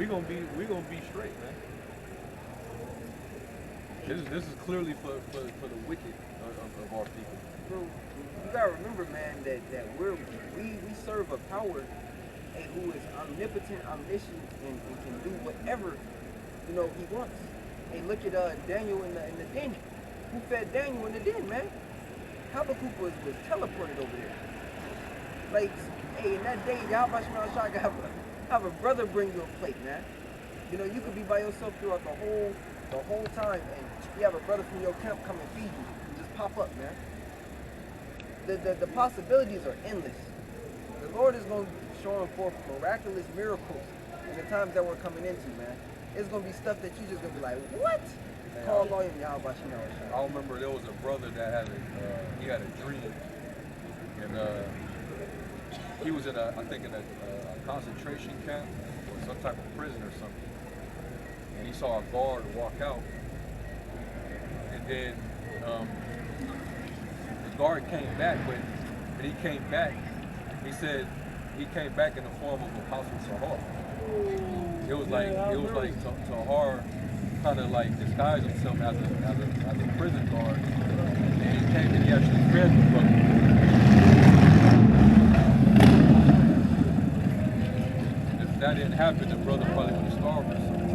gonna be straight, man. This is clearly for the wicked of our people. Bro, you gotta remember, man, that we serve a power who is omnipotent, omniscient, and can do whatever he wants. Hey, look at Daniel in the den. Who fed Daniel in the den, man? Habakkuk was teleported over there. Like, hey, in that day, Yahweh Shai have a brother bring you a plate, man. You could be by yourself throughout the whole time, and you have a brother from your camp come and feed you. Just pop up, man. The possibilities are endless. The Lord is going to be showing forth miraculous miracles in the times that we're coming into, man. It's going to be stuff that you just going to be like, what? Call on Yahweh Shai. I remember there was a brother that had a dream, and he was in a concentration camp or some type of prison or something, and he saw a guard walk out, and then the guard came back, but when he came back, he said he came back in the form of Apostle Sahar. It was like Sahar kind of like disguised himself as a prison guard, and he came and he actually fed the brother. If that didn't happen, the brother probably would have starved or something.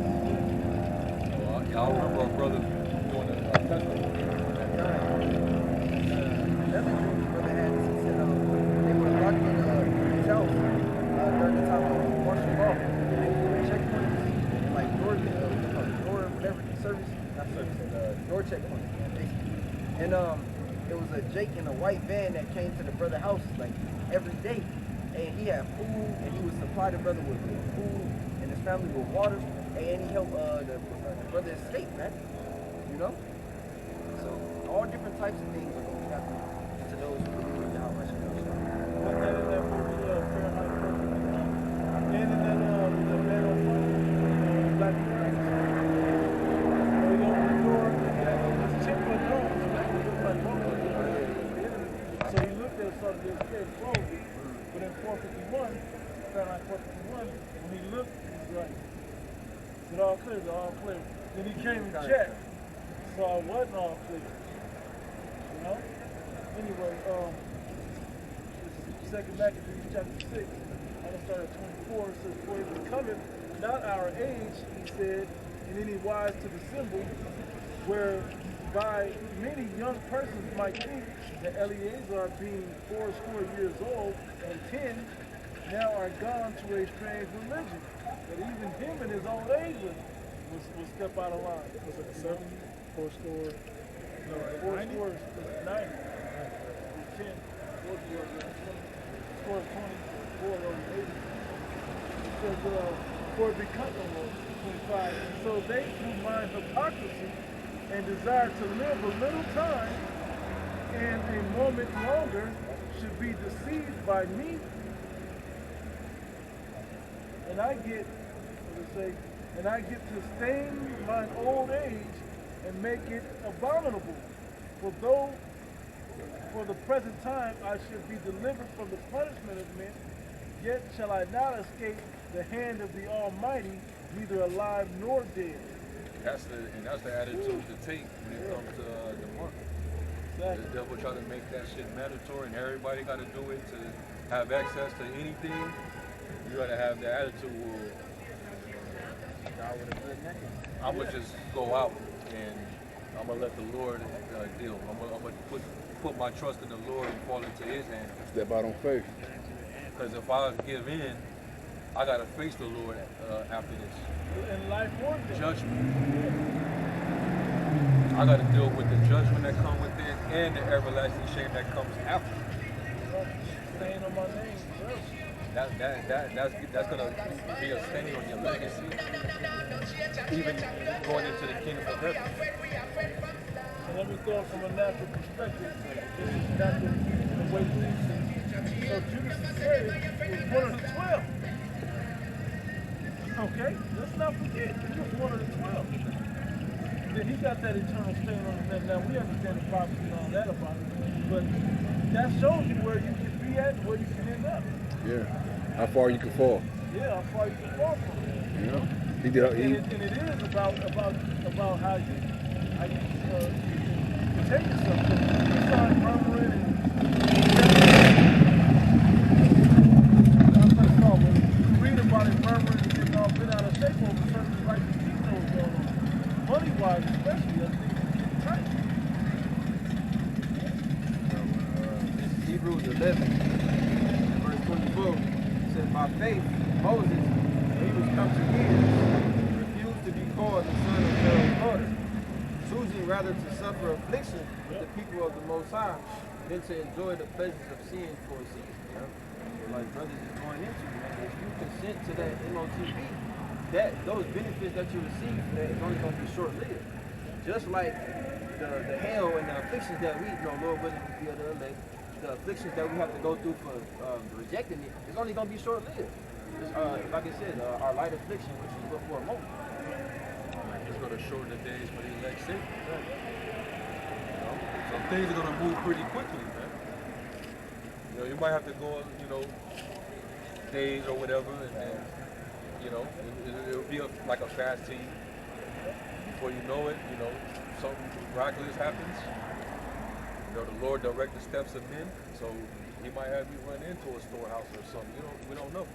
So I remember our brother doing a testimony. Another dream brother had is he said they were locked in his house during the time of martial law. They were checkpoints, like door whatever service, not service, door checkpoints, basically. And it was a Jake in a white van that came to the brother's house like every day, and he had food, and he would supply the brother with food and his family with water, and he helped the brother escape, man. So all different types of things are going to happen to those who believe in Yahweh. So he looked at something that said closed, but in 451, Fahrenheit 451, when he looked, he was like, is it all clear? Is it all clear? Then he came and checked, saw it wasn't all clear. Anyway, second Maccabees chapter 6, I'm going to start at 24. It says, for it becometh not our age, he said, in any wise to dissemble, whereby many young persons might think that Eleazar, being 80 years old, and 10, now are gone to a strange religion, that even him in his old age will step out of line. Was it 7? 4 score? No, 4 scores is 90. 10, 4 scores 24 over 80. It says, for it becomes 25. So they who mind hypocrisy and desire to live a little time and a moment longer should be deceived by me. And I get to stain mine old age and make it abominable. For though for the present time I should be delivered from the punishment of men, yet shall I not escape the hand of the Almighty, neither alive nor dead. That's the attitude to take when it comes to the month. Exactly. The devil try to make that shit mandatory, and everybody got to do it to have access to anything. You got to have the attitude. I would just go out and I'm gonna let the Lord deal. I'm gonna put my trust in the Lord and fall into His hands. Step out on faith. Because if I give in, I gotta face the Lord after this. And life or death. Judgment. I gotta deal with the judgment that comes with it and the everlasting shame that comes after. Staying on my name, bro. That's gonna be a stain on your legacy, even going into the kingdom of heaven. So let me throw it from a natural perspective. This is natural the way we see. So Judas Iscariot was one of the 12. Okay, let's not forget, he was one of the 12. Then he got that eternal stain on his neck. Now we understand the prophecy and all that about it, but that shows you where you can be at and where you can end up. Yeah, how far you can fall. Yeah, how far you can fall from. You know, he did. And it is about how you take yourself. You start murmuring and when you read about it, murmuring and getting all bent out of shape over certain like the details going on. Money-wise, especially, that things get tight. Hebrews 11, verse 24, says, by faith, Moses, when he was come to years, refused to be called the son of Pharaoh's daughter, choosing rather to suffer affliction with the people of the Most High than to enjoy the pleasures of sin for a season. You know? Like brothers is going into, man, if you consent to that MOTV, those benefits that you receive from that is only going to be short-lived. Just like the hell and the afflictions that we, Lord willing, we feel the elect, the afflictions that we have to go through for rejecting it, it's only going to be short-lived. Like I said, our light affliction, which is but for a moment. It's going to shorten the days for the elect sake. Some things are going to move pretty quickly, man. You might have to go, days or whatever, and then, it'll be like a fast team. Before you know it, something miraculous happens. The Lord direct the steps of men, so He might have you run into a storehouse or something. We don't know.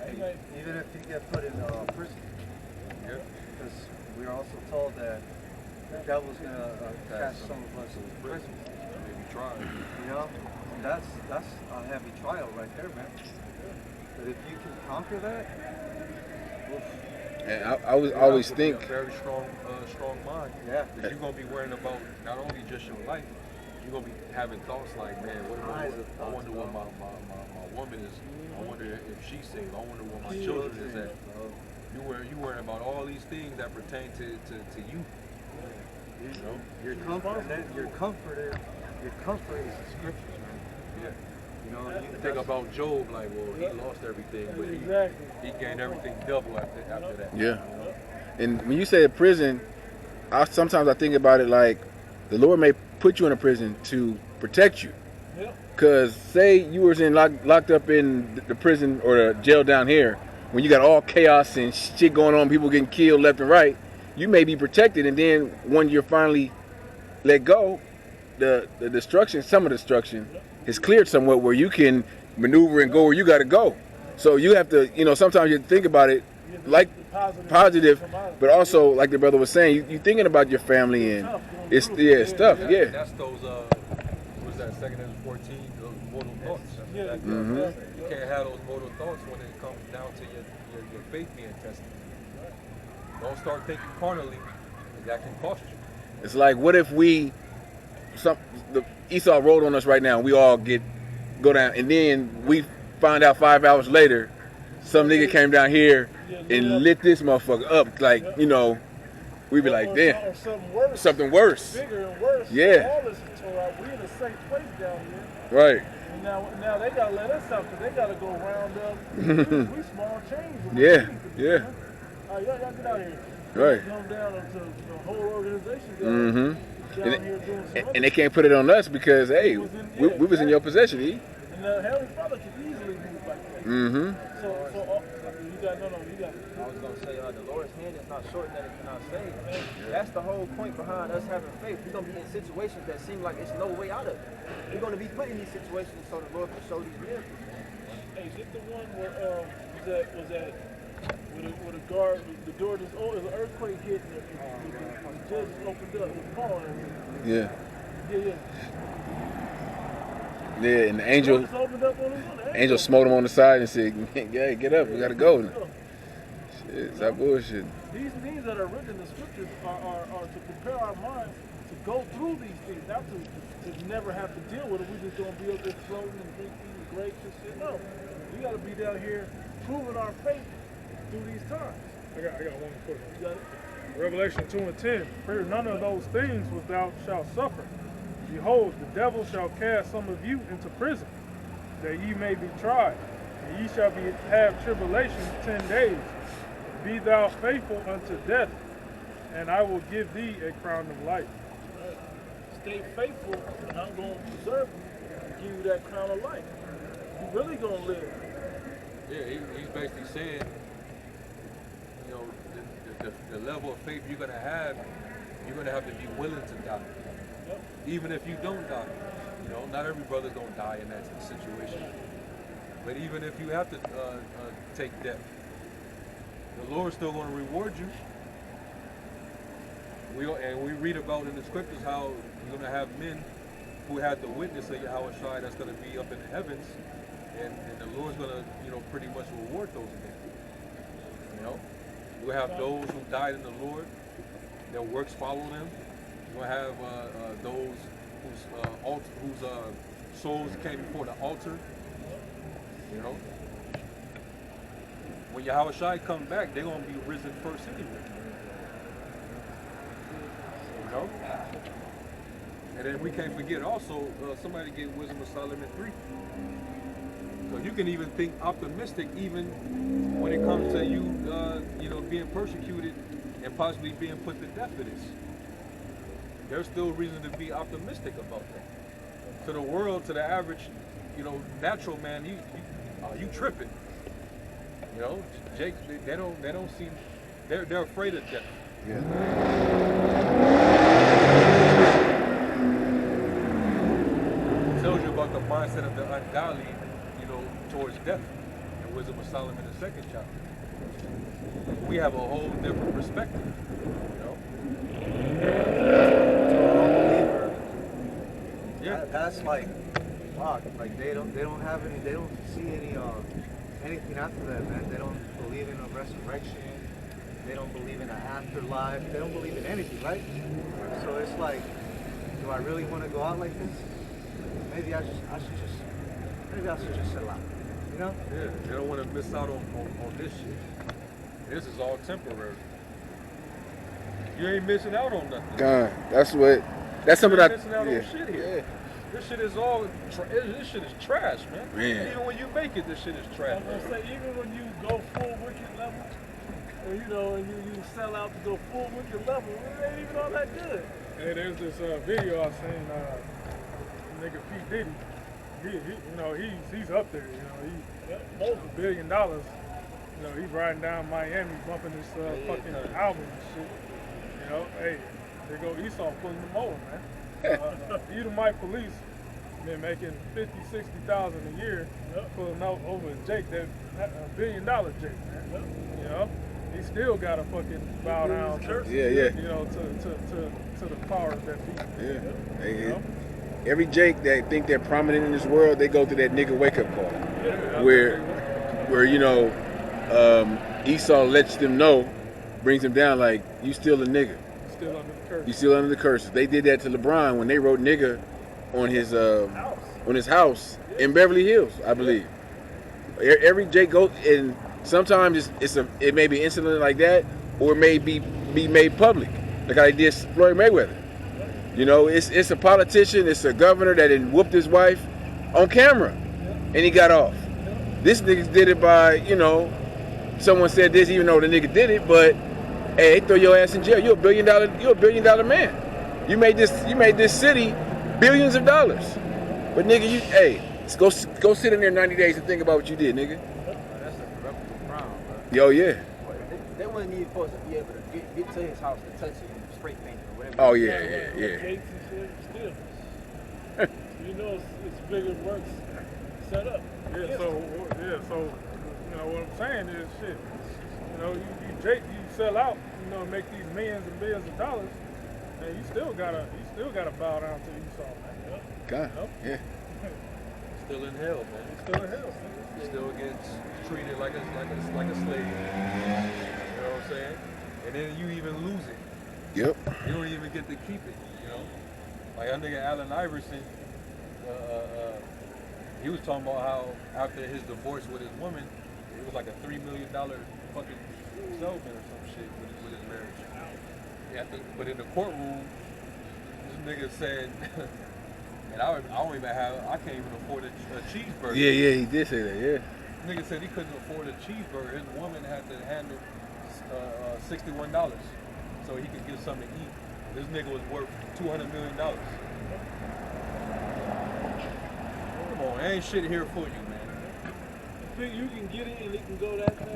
Even if you get put in prison. Yeah. Because we're also told that the devil's gonna catch some of us in prison. Maybe try. And that's a heavy trial right there, man. But if you can conquer that, oof. And I was always think a very strong mind. Yeah. Because you're gonna be worrying about not only just your life, you're gonna be having thoughts like, man, I wonder what my woman is. I wonder if she's saved. I wonder where my children is at. You worrying about all these things that pertain to you. Your comfort is the scriptures, man. Yeah. You think about Job, like, well, he lost everything, but he gained everything double after that. Yeah. And when you say prison, sometimes I think about it like the Lord may put you in a prison to protect you. Because say you was locked up in the prison or the jail down here, when you got all chaos and shit going on, people getting killed left and right, you may be protected, and then when you're finally let go, the destruction, some of the destruction, is cleared somewhat where you can maneuver and go where you got to go. So you have to, sometimes you think about it like positive, but also like the brother was saying, you thinking about your family and it's stuff. Yeah. That's those what's that? 2 Corinthians 14, those mortal thoughts. You can't have those mortal thoughts when it comes down to your faith being tested. Don't start thinking carnally, that can cost you. It's like, what if Esau rolled on us right now, and we all go down, and then we find out 5 hours later, some nigga came down here and lit this motherfucker up, like, we'd be like, damn, something worse. Bigger and worse. Yeah. All this is tore out. We in a safe place down here. Right. And now they gotta let us out because they gotta go round up. we small change. Yeah. Y'all get out of here. Right. Come down to the whole organization. And they can't put it on us because, hey, we was in your possession, E. And the Heavenly Father can easily move like that. So you got. I was going to say, the Lord's hand is not short that it cannot save. That's the whole point behind us having faith. We're going to be in situations that seem like it's no way out of it. We're going to be put in these situations so the Lord can show these miracles. Hey, is it the one where was that with a guard, the door just opened, there's an earthquake hit and the judge opened up with Paul and Yeah. Yeah, and the angel smote him on the side and said, "Yeah, get up, we gotta go." Shit, it's that bullshit. These things that are written in the scriptures are to prepare our minds to go through these things, not to never have to deal with it. We just gonna be up there floating and drinking grapes and shit. No, we gotta be down here proving our faith through these times. I got one quick. You got it? Revelation 2:10. Fear none of those things which thou shalt suffer. Behold, the devil shall cast some of you into prison, that ye may be tried, and ye shall have tribulation 10 days. Be thou faithful unto death, and I will give thee a crown of life. Stay faithful, and I'm going to preserve you and give you that crown of life. You really going to live. Yeah, he's basically saying, you know, the level of faith you're gonna have to be willing to die, even if you don't die. You know, not every brother's gonna die in that situation. But even if you have to take death, the Lord's still gonna reward you. We read about in the scriptures how you're gonna have men who had the witness of Yahweh Shai that's gonna be up in the heavens, and the Lord's gonna, you know, pretty much reward those men. You know, you have those who died in the Lord, their works follow them. You will have those whose souls came before the altar. You know, when Yahweh Shai come back, they're gonna be risen first anyway. You know, and then we can't forget also somebody get Wisdom of Solomon 3. So you can even think optimistic, even when it comes to you, you know, being persecuted and possibly being put to death for this. There's still reason to be optimistic about that. To the world, to the average, you know, natural man, you tripping. You know, Jake, they don't seem, they're afraid of death. Yeah. It tells you about the mindset of the ungodly, you know, towards death. In Wisdom of Solomon, the 2nd chapter. We have a whole different perspective, you know. Yeah. That's like, fuck. Like they don't have any. They don't see anything after that, man. They don't believe in a resurrection. They don't believe in an afterlife. They don't believe in anything, right? So it's like, do I really want to go out like this? Maybe I should just settle out. You know? Yeah, they don't want to miss out on this shit. This is all temporary. You ain't missing out on nothing. God, that's something you ain't missing out yeah. on shit here. Yeah. This shit is all, this shit is trash, man. Even when you make it, this shit is trash. I'm gonna say, even when you go full wicked level, or you know, and you sell out to go full wicked level, it ain't even all that good. Hey, there's this video I seen, nigga P. Diddy. He, you know, he's up there. You know, he's $1 billion. You know, he's riding down Miami, bumping this fucking album and shit. You know, hey, there go Esau pulling them over, man. Edomite police been making $50,000-$60,000 a year, pulling out over Jake, that $1 billion Jake, man. You know, he still got to fucking bow down to, you know, to the powers that be. Yeah. Hey, You know? every Jake that think they're prominent in this world, they go through that nigga wake up call, where you know, Esau lets them know, brings them down like, you still a nigga. Still under the curse. You still under the curses. They did that to LeBron when they wrote nigga on his house in Beverly Hills, I believe. Every Jake goes, and sometimes it may be incident like that, or it may be made public, like I did Floyd Mayweather. You know, it's a politician, it's a governor that had whooped his wife on camera, and he got off. This nigga did it by, you know, someone said this, even though the nigga did it, but hey, they throw your ass in jail. You're a $1 billion man. You made this city billions of dollars. But nigga, go sit in there 90 days and think about what you did, nigga. That's a corruptible crown, bro. Yo, yeah. They wasn't even supposed to be able to get to his house to touch it and spray paint or whatever. Oh yeah. Gates and shit, still. You know, it's bigger works set up. Yeah, so you know what I'm saying is shit. You know, you sell out, you know, make these millions and billions of dollars, and you still gotta bow down to Esau, man. God, yeah. Still in hell, man. Still in hell. Still gets treated like a slave. You know what I'm saying? And then you even lose it. Yep. You don't even get to keep it, you know? Like our nigga Allen Iverson, he was talking about how after his divorce with his woman, it was like a $3 million fucking settlement or some shit with his marriage. But in the courtroom, this nigga said, and I can't even afford a cheeseburger. Yeah, he did say that, yeah. Nigga said he couldn't afford a cheeseburger. His woman had to handle $61 so he could get something to eat. This nigga was worth $200 million. Come on, ain't shit here for you, man. You think you can get it and it can go that fast?